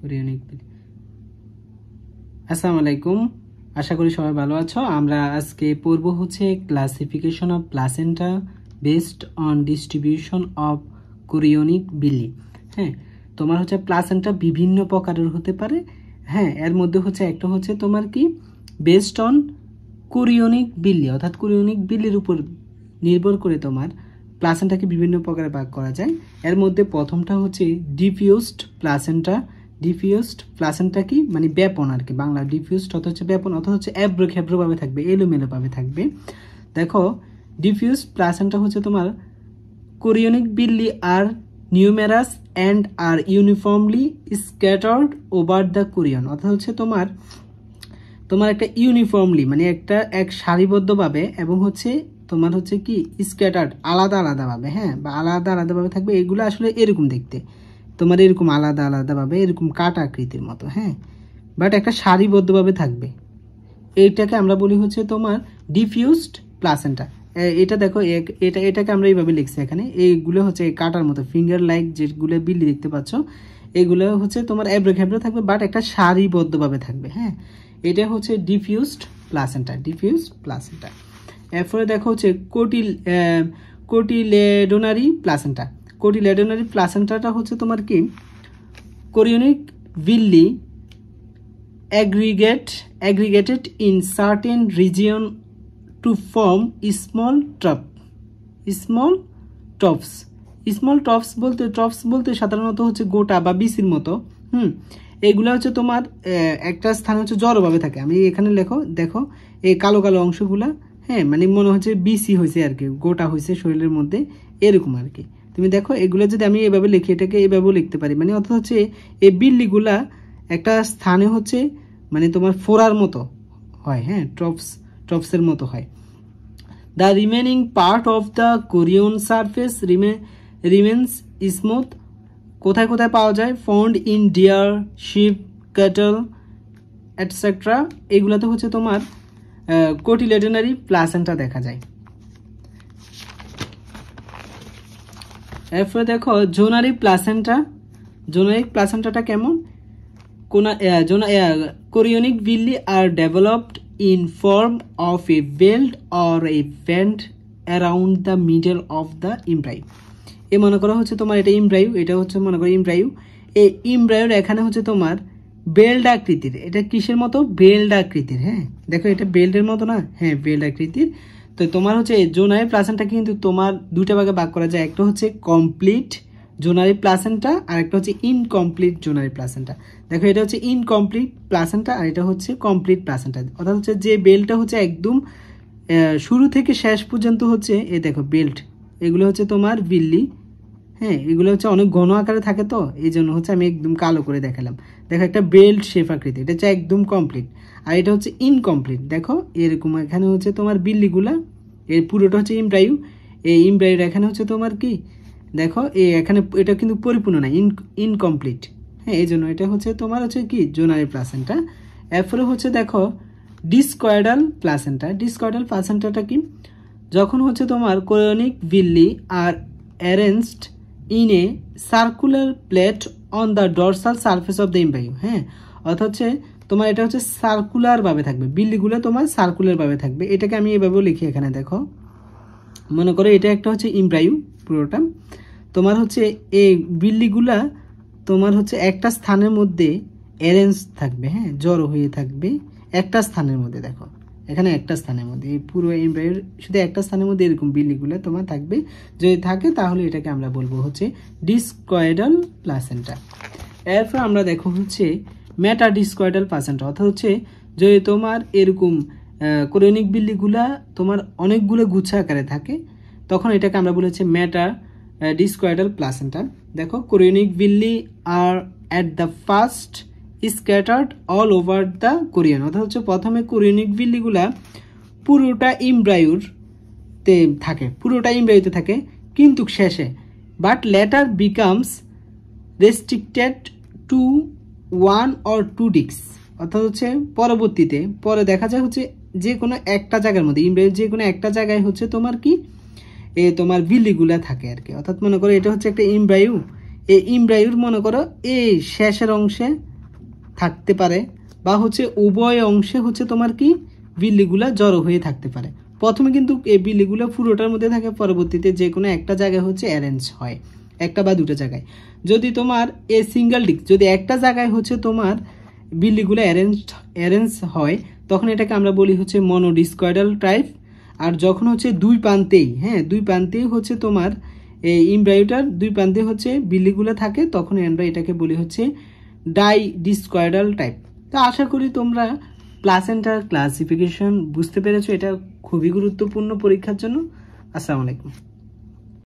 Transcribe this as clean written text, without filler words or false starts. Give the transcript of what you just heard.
Chorionic বিলি। আসসালামু আলাইকুম, আশা করি সবাই ভালো আছো। আমরা আজকে পড়ব হচ্ছে classification of placenta based on distribution of chorionic বিলি। হ্যাঁ, তোমার হচ্ছে প্লাসেন্টা বিভিন্ন প্রকারের হতে পারে। হ্যাঁ, এর মধ্যে হচ্ছে একটা হচ্ছে তোমার কি বেসড অন কোরিয়নিক বিলি, অর্থাৎ কোরিয়নিক বিলির উপর নির্ভর করে তোমার প্লাসেন্টাকে বিভিন্ন প্রকারে ভাগ করা যায়। এর মধ্যে প্রথমটা হচ্ছে ডিফিউজড প্লাসেন্টা। ডিফিউজড প্লাসেন্টা কি মানে ব্যাপন আর কি, বাংলা ডিফিউজড অর্থ হচ্ছে ব্যাপন, অর্থ হচ্ছে অ্যাব্রো খেব্রো ভাবে থাকবে, এলোমেলো ভাবে থাকবে। দেখো ডিফিউজড প্লাসেন্টা হচ্ছে তোমার chorionic villi are numerous and are uniformly scattered over the chorion, অর্থাৎ হচ্ছে তোমার একটা ইউনিফর্মলি মানে এক সারিবদ্ধভাবে এবং হচ্ছে তোমার হচ্ছে কি স্ক্যাটার্ড আলাদা আলাদাভাবে, হ্যাঁ, বা আলাদা আলাদাভাবে থাকবে। এগুলো আসলে এরকম দেখতে, তোমার এরকম আলাদা আলাদাভাবে এরকম কাটা আকৃতির মতো, হ্যাঁ, বাট একটা সারিবদ্ধভাবে থাকবে। এইটাকে আমরা বলি হচ্ছে তোমার ডিফিউজড প্লাসেন্টা। এটা দেখো এটাকে আমরা এইভাবে লিখছি এখানে। এইগুলো হচ্ছে কাটার মতো ফিঙ্গার লাইক যেগুলো বিলি দেখতে পাচ্ছ, এগুলো হচ্ছে তোমার অ্যাব্রো খেব্রো থাকবে বাট একটা সারিবদ্ধভাবে থাকবে। হ্যাঁ, এটা হচ্ছে ডিফিউজড প্লাসেন্টা, ডিফিউজড প্লাসেন্টা। এরপরে দেখো হচ্ছে কোটিলেডোনারি প্লাসেন্টা। কোটিলেডোনারি প্লাসেন্টাটা হচ্ছে তোমার কি কোরিয়নিক বিলি aggregated in certain region to form small tops বলতে সাধারণত হচ্ছে গোটা বা বিসির মতো। এগুলো হচ্ছে তোমার একটা স্থানে হচ্ছে জড়ভাবে থাকে। আমি এখানে দেখো এই কালো কালো অংশগুলা, হ্যাঁ, মানে মনে হচ্ছে বিসি হয়েছে আর কি, গোটা হয়েছে শরীরের মধ্যে, এরকম আর কি। তুমি দেখো এগুলো যদি আমি এভাবে লিখি, এটাকে এভাবেও লিখতে পারি, মানে অর্থাৎ হচ্ছে এই বিল্লিগুলা একটা স্থানে হচ্ছে মানে তোমার ফোড়ার মতো হয়, হ্যাঁ, টপসের মতো হয়। The remaining part of the chorion surface remains smooth. কোথায় কোথায় পাওয়া যায়? Found in deer, sheep, cattle etcetera. এগুলোতে হচ্ছে তোমার কোটিলেডোনারি প্লাসেন্টা দেখা যায়। এরপরে দেখো জোনারি প্লাসেন্টা। জোনারিক প্লাসেন্টাটা কেমন? Chorionic villi are developed in form of a belt or a band around the middle of the embryo. এ মনে করা হচ্ছে তোমার এটা ইমব্রাইউ, এটা হচ্ছে মনে করো ইমব্রাইউ। এই ইমব্রাইউর এখানে হচ্ছে তোমার বেল্ট আকৃতির, এটা কিসের মতো? বেল্ট আকৃতির। হ্যাঁ, দেখো এটা বেল্টের মতো না? হ্যাঁ, বেল্ট আকৃতির। তো তোমার হচ্ছে জোনারি প্লাসেন্টা কিন্তু তোমার দুটা ভাগে ভাগ করা যায়, একটা হচ্ছে কমপ্লিট জোনারি প্লাসেন্টা আর একটা হচ্ছে ইনকমপ্লিট জোনারি প্লাসেন্টা। দেখো এটা হচ্ছে ইনকমপ্লিট প্লাসেন্টা আর এটা হচ্ছে কমপ্লিট প্লাসেন্টা, অর্থাৎ হচ্ছে যে বেল্টটা হচ্ছে একদম শুরু থেকে শেষ পর্যন্ত হচ্ছে এই দেখো বেল্ট, এগুলো হচ্ছে তোমার বিল্লি। হ্যাঁ, এগুলো হচ্ছে অনেক ঘন আকারে থাকে, তো এই জন্য হচ্ছে আমি একদম কালো করে দেখালাম। দেখো একটা বেল্ট শেপ আকৃতি, এটা হচ্ছে একদম কমপ্লিট। আর এটা হচ্ছে ইনকমপ্লিট, দেখো এরকম এখানে হচ্ছে তোমার বিল্লিগুলা, এর পুরোটা হচ্ছে ইমব্রাইউ। এই ইমব্রাইউর এখানে হচ্ছে তোমার কি দেখো এখানে এটা কিন্তু পরিপূর্ণ না, ইনকমপ্লিট। হ্যাঁ, এই জন্য এটা হচ্ছে তোমার হচ্ছে কি জোনারি প্লাসেন্টা। এরপরে হচ্ছে দেখো ডিসকয়েডাল প্লাসেন্টা। ডিসকয়েডাল প্লাসেন্টাটা কি? যখন হচ্ছে তোমার chorionic villi are arranged in a circular plate on the dorsal surface of the embryo. হ্যাঁ, অর্থাৎ হচ্ছে তোমার এটা হচ্ছে সার্কুলার ভাবে থাকবে, বিল্লিগুলো তোমার সার্কুলার ভাবে থাকবে। এটাকে আমি এভাবেও লিখি এখানে, দেখো মনে করো এটা একটা হচ্ছে ইমব্রাইউ পুরোটা, তোমার হচ্ছে এই বিল্লিগুলা তোমার হচ্ছে একটা স্থানের মধ্যে অ্যারেঞ্জ থাকবে, হ্যাঁ, জড়ো হয়ে থাকবে একটা স্থানের মধ্যে। দেখো এখানে একটা স্থানের মধ্যে এই পুরো এমব্রাইডারি শুধু একটা স্থানের মধ্যে এরকম বিল্লিগুলো তোমার থাকবে। যদি থাকে তাহলে এটাকে আমরা বলবো হচ্ছে ডিসকয়েডাল প্লাসেন্টা। এরপর আমরা দেখো হচ্ছে মেটা ডিসকয়েডাল প্লাসেন্টা, অর্থাৎ হচ্ছে যদি তোমার এরকম কোরিয়নিক বিল্লিগুলা তোমার অনেকগুলো গুচ্ছ আকারে থাকে, তখন এটাকে আমরা বলেছি মেটা ডিসকয়েডাল প্লাসেন্টা। দেখো chorionic villi are at the first scattered all over the chorion, অর্থাৎ হচ্ছে প্রথমে কোরিয়নিক বিল্লিগুলা পুরোটা ইমব্রাইউতে থাকে কিন্তু শেষে, but later becomes restricted to 1 or 2 disc, অর্থাৎ হচ্ছে পরবর্তীতে পরে দেখা যায় হচ্ছে যে কোনো একটা জায়গার মধ্যে ইমব্রাইউ যে কোনো একটা জায়গায় হচ্ছে তোমার কি তোমার বিল্লিগুলা থাকে আর কি। অর্থাৎ মনে করো এটা হচ্ছে একটা ইমব্রাইউ, এই ইমব্রাইউর মনে করো এই শেষের অংশে থাকতে পারে, বা হচ্ছে উভয় অংশে হচ্ছে তোমার কি বিল্লিগুলা জড়ো হয়ে থাকতে পারে। প্রথমে কিন্তু এই বিল্লিগুলো পুরোটার মধ্যে থাকে, পরবর্তীতে যে কোনো একটা জায়গায় হচ্ছে অ্যারেঞ্জ হয়, একটা বা দুটো জায়গায়। যদি তোমার এ সিঙ্গেল ডিস্ক যদি একটা জায়গায় হচ্ছে তোমার বিল্লিগুলো অ্যারেঞ্জ হয়, তখন এটাকে আমরা বলি হচ্ছে মনোডিস্কয়েডাল টাইপ। আর যখন হচ্ছে দুই প্রান্তেই হচ্ছে তোমার এই এমব্রায়োটার দুই প্রান্তে হচ্ছে বিল্লিগুলো থাকে, তখন আমরা এটাকে বলি হচ্ছে ডাইডিস্কয়েডাল টাইপ। তো আশা করি তোমরা প্লাসেন্টার ক্লাসিফিকেশন বুঝতে পেরেছো, এটা খুবই গুরুত্বপূর্ণ পরীক্ষার জন্য। আসসালামু আলাইকুম।